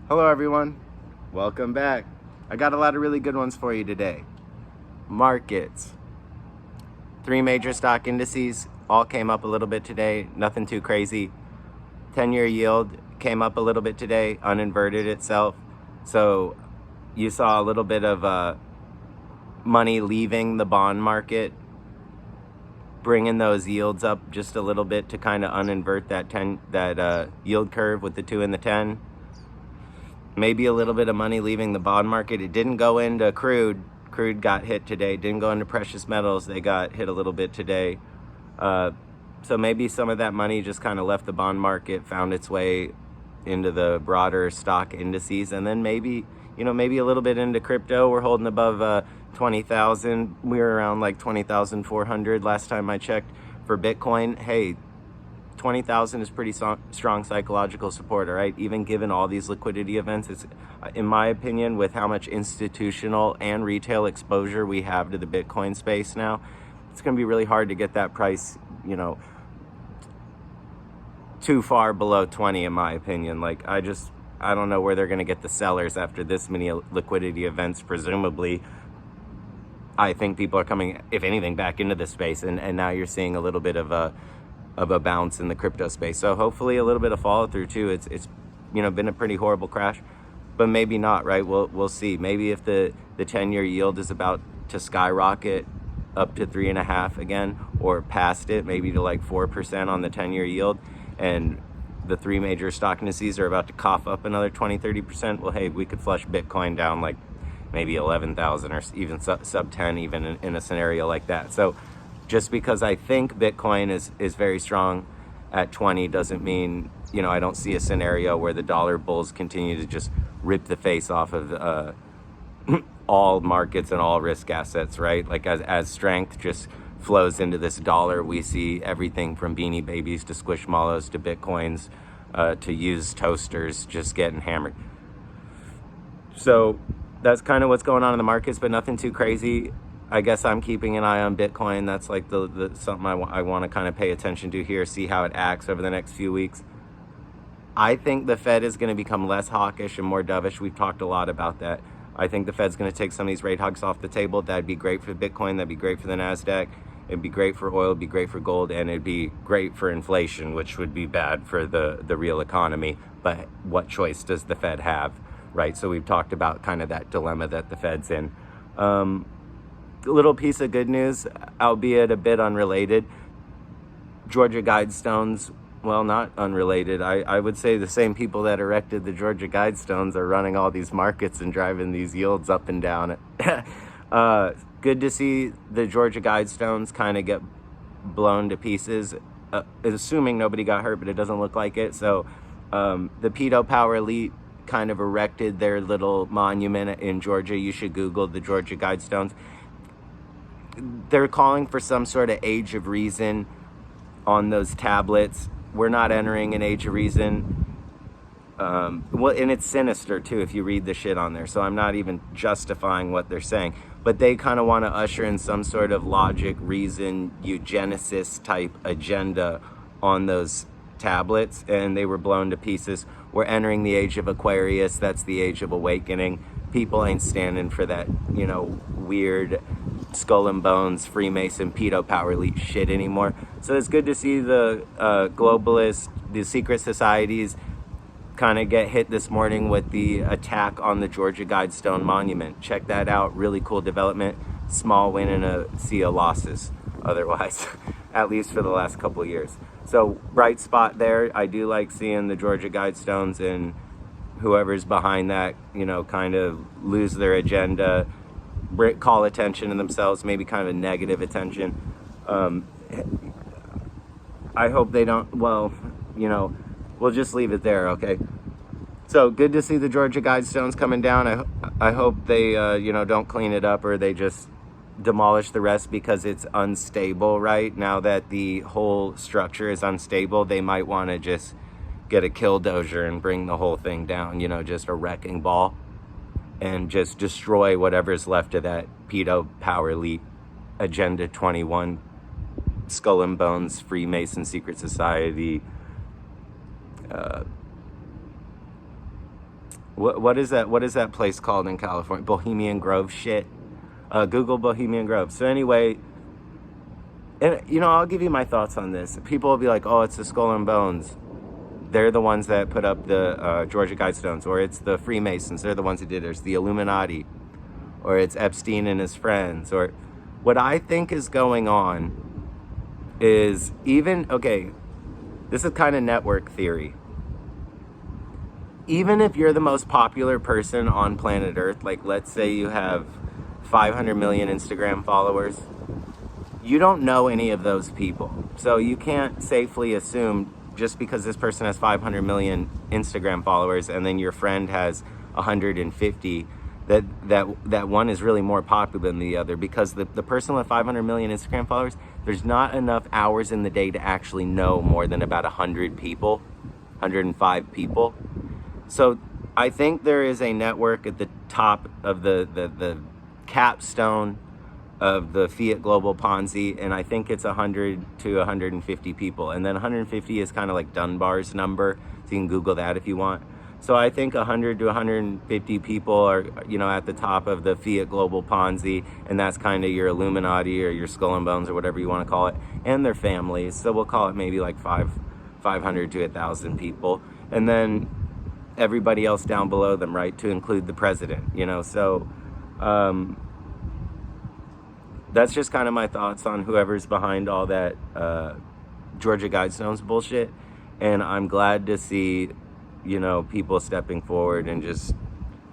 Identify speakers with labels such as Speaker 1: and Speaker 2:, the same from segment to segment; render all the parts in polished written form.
Speaker 1: Hello everyone, welcome back. I got a lot of really good ones for you today. Markets. 3 major stock indices all came up a little bit today, nothing too crazy. 10-year yield came up a little bit today, uninverted itself. So you saw a little bit of money leaving the bond market, bringing those yields up just a little bit to kind of uninvert that yield curve with the 2 and the 10. Maybe a little bit of money leaving the bond market. It didn't go into crude. Crude got hit today. Didn't go into precious metals. They got hit a little bit today. So maybe some of that money just kind of left the bond market, found its way into the broader stock indices, and then maybe a little bit into crypto. We're holding above 20,000. We were around like 20,400 last time I checked for Bitcoin. Hey, 20,000 is pretty strong psychological support, all right? Even given all these liquidity events, it's, in my opinion, with how much institutional and retail exposure we have to the Bitcoin space now, it's going to be really hard to get that price, too far below 20, in my opinion. Like, I don't know where they're going to get the sellers after this many liquidity events, presumably. I think people are coming, if anything, back into the space, and now you're seeing a little bit of a bounce in the crypto space. So hopefully a little bit of follow through too. It's been a pretty horrible crash, but maybe not, right? We'll see. Maybe if the 10-year yield is about to skyrocket up to 3.5 again, or past it, maybe to like 4% on the 10-year yield, and the 3 major stock indices are about to cough up another 20-30%. Well, hey, we could flush Bitcoin down like maybe 11,000 or even sub 10, even in a scenario like that. So just because I think Bitcoin is very strong at 20 doesn't mean, I don't see a scenario where the dollar bulls continue to just rip the face off of all markets and all risk assets, right? Like as strength just flows into this dollar, we see everything from Beanie Babies to Squishmallows to Bitcoins to used toasters just getting hammered. So that's kind of what's going on in the markets, but nothing too crazy. I guess I'm keeping an eye on Bitcoin. That's like the something I want to kind of pay attention to here, see how it acts over the next few weeks. I think the Fed is going to become less hawkish and more dovish. We've talked a lot about that. I think the Fed's going to take some of these rate hikes off the table. That'd be great for Bitcoin. That'd be great for the NASDAQ. It'd be great for oil. It'd be great for gold. And it'd be great for inflation, which would be bad for the real economy. But what choice does the Fed have, right? So we've talked about kind of that dilemma that the Fed's in. Little piece of good news, albeit a bit unrelated. Georgia Guidestones, well, not unrelated. I would say the same people that erected the Georgia Guidestones are running all these markets and driving these yields up and down. Good to see the Georgia Guidestones kind of get blown to pieces, assuming nobody got hurt, but it doesn't look like it. So the pedo power elite kind of erected their little monument in Georgia. You should Google the Georgia Guidestones. They're calling for some sort of age of reason on those tablets. We're not entering an age of reason. Well, and it's sinister too if you read the shit on there. So I'm not even justifying what they're saying. But they kind of want to usher in some sort of logic, reason, eugenicist type agenda on those tablets, and they were blown to pieces. We're entering the age of Aquarius. That's the age of awakening. People ain't standing for that, weird skull and bones, Freemason, pedo power elite shit anymore. So it's good to see the globalists, the secret societies kind of get hit this morning with the attack on the Georgia Guidestone Monument. Check that out. Really cool development. Small win in a sea of losses otherwise, at least for the last couple of years. So bright spot there. I do like seeing the Georgia Guidestones and whoever's behind that, kind of lose their agenda, call attention to themselves, maybe kind of a negative attention. I hope they don't, we'll just leave it there, okay? So good to see the Georgia Guidestones coming down. I hope they, don't clean it up or they just demolish the rest because it's unstable, right? Now that the whole structure is unstable, they might want to just get a killdozer and bring the whole thing down, just a wrecking ball, and just destroy whatever's left of that pedo power elite Agenda 21, Skull and Bones, Freemason, Secret Society, what is that? What is that place called in California? Bohemian Grove shit. Google Bohemian Grove. So anyway, and I'll give you my thoughts on this. People will be like, "Oh, it's the Skull and Bones. They're the ones that put up the Georgia Guidestones," or it's the Freemasons. They're the ones who did it. Or it's the Illuminati, or it's Epstein and his friends. Or what I think is going on is this is kind of network theory. Even if you're the most popular person on planet Earth, like let's say you have 500 million Instagram followers, you don't know any of those people. So you can't safely assume just because this person has 500 million Instagram followers and then your friend has 150 that one is really more popular than the other, because the person with 500 million Instagram followers, there's not enough hours in the day to actually know more than about 100 people, 105 people. So I think there is a network at the top of the capstone of the Fiat Global Ponzi, and I think it's 100 to 150 people. And then 150 is kind of like Dunbar's number, so you can Google that if you want. So I think 100 to 150 people are, at the top of the Fiat Global Ponzi, and that's kind of your Illuminati or your Skull and Bones or whatever you want to call it, and their families. So we'll call it maybe like 500 to 1,000 people. And then everybody else down below them, right, to include the president, so that's just kind of my thoughts on whoever's behind all that Georgia Guidestones bullshit. And I'm glad to see people stepping forward and just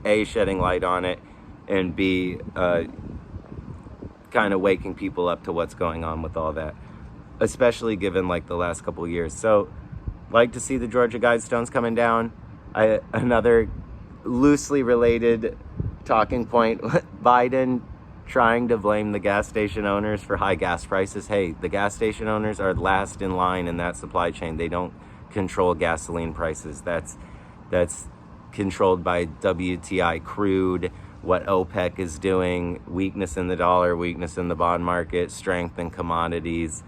Speaker 1: A, shedding light on it, and B, kind of waking people up to what's going on with all that, especially given like the last couple of years. So like to see the Georgia Guidestones coming down. Another loosely related talking point, Biden trying to blame the gas station owners for high gas prices. Hey, the gas station owners are last in line in that supply chain. They don't control gasoline prices. That's controlled by WTI crude, what OPEC is doing, weakness in the dollar, weakness in the bond market, strength in commodities,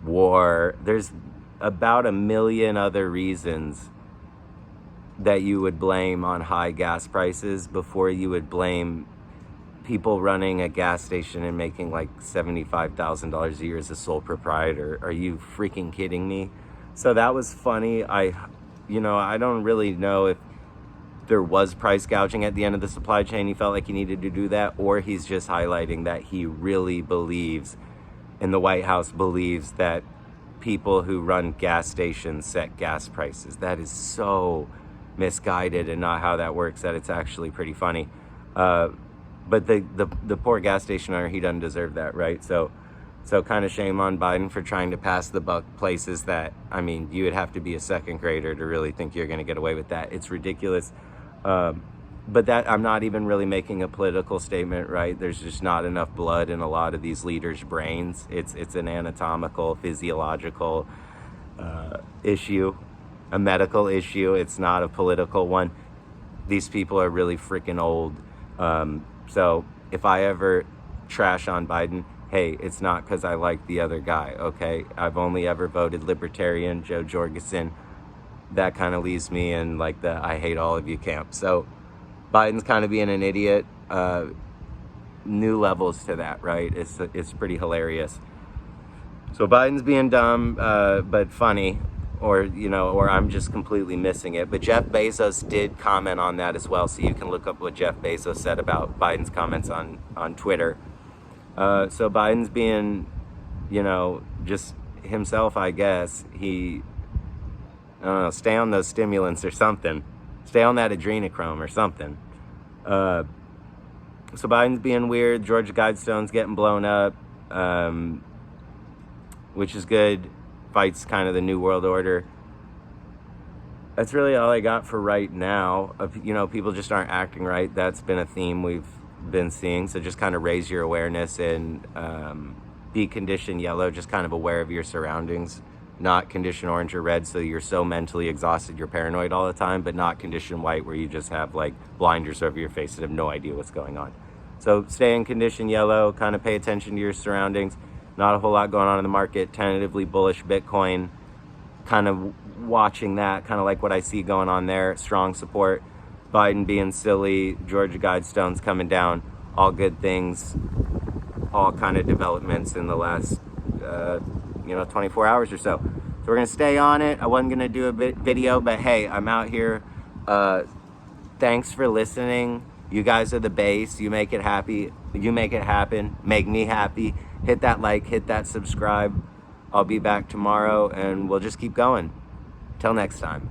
Speaker 1: war. There's about a million other reasons that you would blame on high gas prices before you would blame people running a gas station and making like $75,000 a year as a sole proprietor. Are you freaking kidding me? So that was funny. I don't really know if there was price gouging at the end of the supply chain. He felt like he needed to do that, or he's just highlighting that he really believes, and the White House believes, that people who run gas stations set gas prices. That is so misguided and not how that works, that it's actually pretty funny. But the poor gas station owner, he doesn't deserve that, right? So kind of shame on Biden for trying to pass the buck places that, you would have to be a second grader to really think you're going to get away with that. It's ridiculous. But that, I'm not even really making a political statement, right? There's just not enough blood in a lot of these leaders' brains. It's an anatomical, physiological issue, a medical issue. It's not a political one. These people are really freaking old. So if I ever trash on Biden, hey, it's not because I like the other guy, okay? I've only ever voted Libertarian, Joe Jorgensen. That kind of leaves me in like the I hate all of you camp. So Biden's kind of being an idiot. New levels to that, right? It's pretty hilarious. So Biden's being dumb, but funny, or I'm just completely missing it. But Jeff Bezos did comment on that as well, so you can look up what Jeff Bezos said about Biden's comments on Twitter. So Biden's being, just himself, I guess. He, I don't know, stay on those stimulants or something. Stay on that adrenochrome or something. So Biden's being weird. Georgia Guidestone's getting blown up, which is good. Fights kind of the New World Order. That's really all I got for right now. People just aren't acting right. That's been a theme we've been seeing. So just kind of raise your awareness and be condition yellow, just kind of aware of your surroundings. Not condition orange or red, so you're so mentally exhausted you're paranoid all the time, but not condition white where you just have like blinders over your face and have no idea what's going on. So stay in condition yellow, kind of pay attention to your surroundings. Not a whole lot going on in the market. Tentatively bullish Bitcoin, kind of watching that, kind of like what I see going on there. Strong support. Biden being silly, Georgia Guidestones coming down, all good things, all kind of developments in the last 24 hours or so. So we're gonna stay on it. I wasn't gonna do a video, but hey, I'm out here. Thanks for listening. You guys are the base. You make it happy. You make it happen. Make me happy. Hit that like, hit that subscribe. I'll be back tomorrow and we'll just keep going. Till next time.